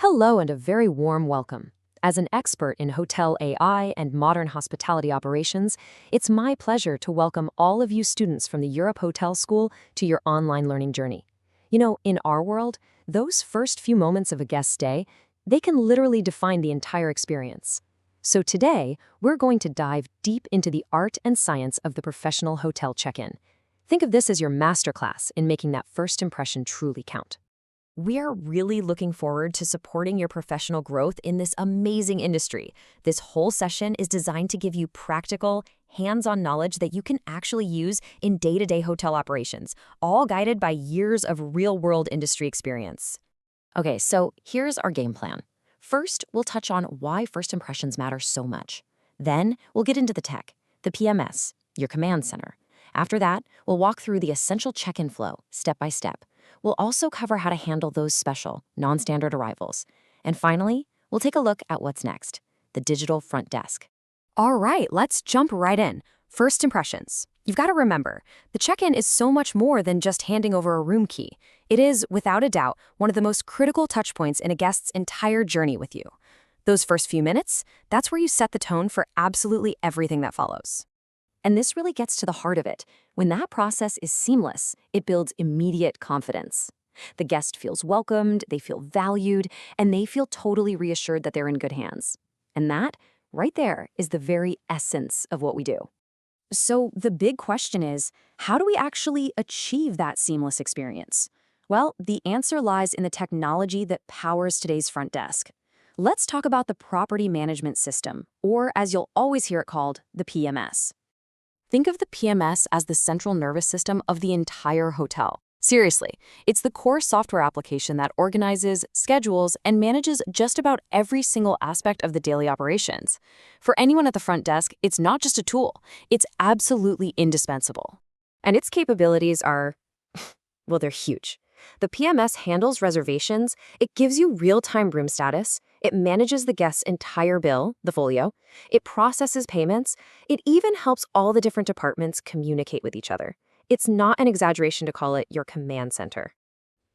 Hello and a very warm welcome. As an expert in hotel AI and modern hospitality operations, it's my pleasure to welcome all of you students from the Europe Hotel School to your online learning journey. In our world, those first few moments of a guest stay, they can literally define the entire experience. So today, we're going to dive deep into the art and science of the professional hotel check-in. Think of this as your masterclass in making that first impression truly count. We are really looking forward to supporting your professional growth in this amazing industry. This whole session is designed to give you practical, hands-on knowledge that you can actually use in day-to-day hotel operations, all guided by years of real-world industry experience. Okay, so here's our game plan. First, we'll touch on why first impressions matter so much. Then, we'll get into the tech, the PMS, your command center. After that, we'll walk through the essential check-in flow, step by step. We'll also cover how to handle those special, non-standard arrivals. And finally, we'll take a look at what's next, the digital front desk. All right, let's jump right in. First impressions. You've got to remember, the check-in is so much more than just handing over a room key. It is, without a doubt, one of the most critical touchpoints in a guest's entire journey with you. Those first few minutes, that's where you set the tone for absolutely everything that follows. And this really gets to the heart of it. When that process is seamless, it builds immediate confidence. The guest feels welcomed, they feel valued, and they feel totally reassured that they're in good hands. And that, right there, is the very essence of what we do. So the big question is, how do we actually achieve that seamless experience? Well, the answer lies in the technology that powers today's front desk. Let's talk about the property management system, or as you'll always hear it called, the PMS. Think of the PMS as the central nervous system of the entire hotel. Seriously, it's the core software application that organizes, schedules, and manages just about every single aspect of the daily operations. For anyone at the front desk, it's not just a tool, it's absolutely indispensable. And its capabilities are, well, they're huge. The PMS handles reservations, it gives you real-time room status, it manages the guest's entire bill, the folio, it processes payments, it even helps all the different departments communicate with each other. It's not an exaggeration to call it your command center.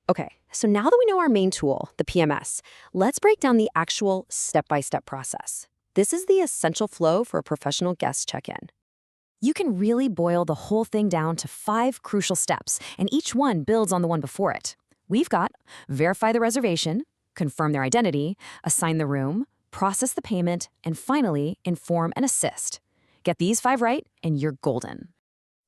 Okay, so now that we know our main tool, the PMS, let's break down the actual step-by-step process. This is the essential flow for a professional guest check-in. You can really boil the whole thing down to 5 crucial steps, and each one builds on the one before it. We've got verify the reservation, confirm their identity, assign the room, process the payment, and finally, inform and assist. Get these 5 right, and you're golden.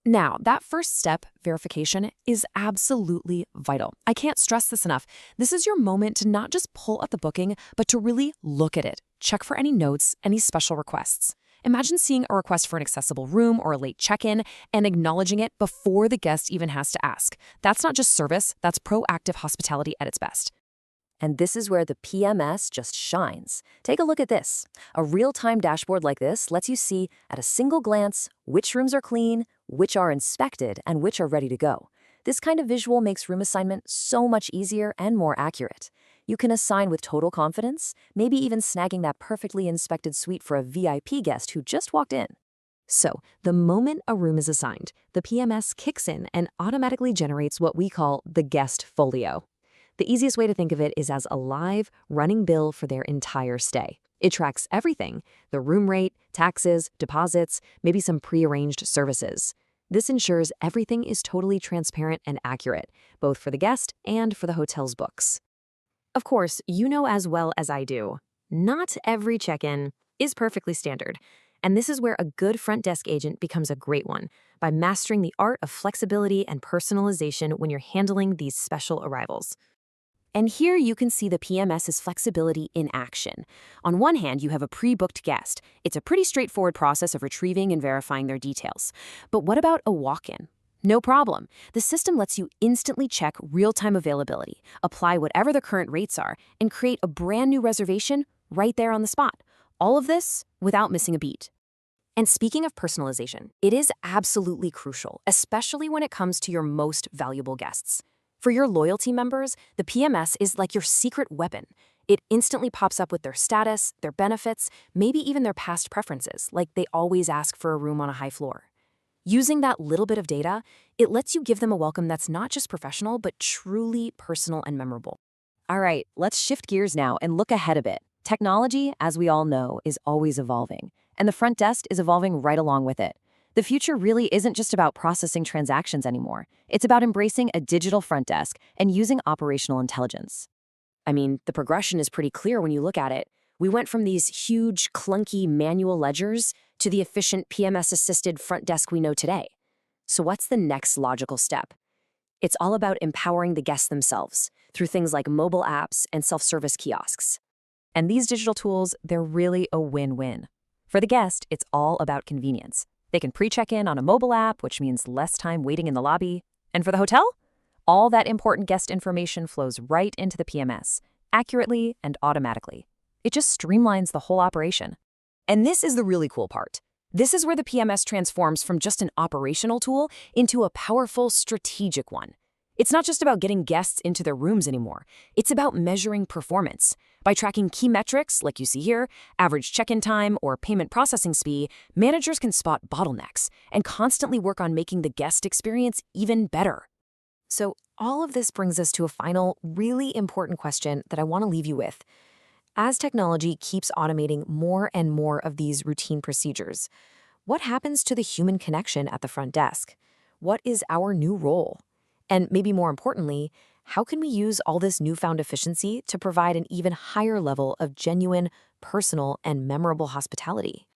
Now, that first step, verification, is absolutely vital. I can't stress this enough. This is your moment to not just pull up the booking, but to really look at it. Check for any notes, any special requests. Imagine seeing a request for an accessible room or a late check-in and acknowledging it before the guest even has to ask. That's not just service, that's proactive hospitality at its best. And this is where the PMS just shines. Take a look at this. A real-time dashboard like this lets you see at a single glance which rooms are clean, which are inspected, and which are ready to go. This kind of visual makes room assignment so much easier and more accurate. You can assign with total confidence, maybe even snagging that perfectly inspected suite for a VIP guest who just walked in. So, the moment a room is assigned, the PMS kicks in and automatically generates what we call the guest folio. The easiest way to think of it is as a live, running bill for their entire stay. It tracks everything, the room rate, taxes, deposits, maybe some prearranged services. This ensures everything is totally transparent and accurate, both for the guest and for the hotel's books. Of course, you know as well as I do, not every check-in is perfectly standard. And this is where a good front desk agent becomes a great one, by mastering the art of flexibility and personalization when you're handling these special arrivals. And here you can see the PMS's flexibility in action. On one hand, you have a pre-booked guest. It's a pretty straightforward process of retrieving and verifying their details. But what about a walk-in? No problem. The system lets you instantly check real-time availability, apply whatever the current rates are, and create a brand new reservation right there on the spot. All of this without missing a beat. And speaking of personalization, it is absolutely crucial, especially when it comes to your most valuable guests. For your loyalty members, the PMS is like your secret weapon. It instantly pops up with their status, their benefits, maybe even their past preferences, like they always ask for a room on a high floor. Using that little bit of data, it lets you give them a welcome that's not just professional, but truly personal and memorable. All right, let's shift gears now and look ahead a bit. Technology, as we all know, is always evolving, and the front desk is evolving right along with it. The future really isn't just about processing transactions anymore. It's about embracing a digital front desk and using operational intelligence. I mean, the progression is pretty clear when you look at it. We went from these huge, clunky manual ledgers to the efficient PMS-assisted front desk we know today. So what's the next logical step? It's all about empowering the guests themselves through things like mobile apps and self-service kiosks. And these digital tools, they're really a win-win. For the guest, it's all about convenience. They can pre-check in on a mobile app, which means less time waiting in the lobby. And for the hotel, all that important guest information flows right into the PMS, accurately and automatically. It just streamlines the whole operation. And this is the really cool part. This is where the PMS transforms from just an operational tool into a powerful strategic one. It's not just about getting guests into their rooms anymore. It's about measuring performance. By tracking key metrics, like you see here, average check-in time or payment processing speed, managers can spot bottlenecks and constantly work on making the guest experience even better. So all of this brings us to a final, really important question that I want to leave you with. As technology keeps automating more and more of these routine procedures, what happens to the human connection at the front desk? What is our new role? And maybe more importantly, how can we use all this newfound efficiency to provide an even higher level of genuine, personal, and memorable hospitality?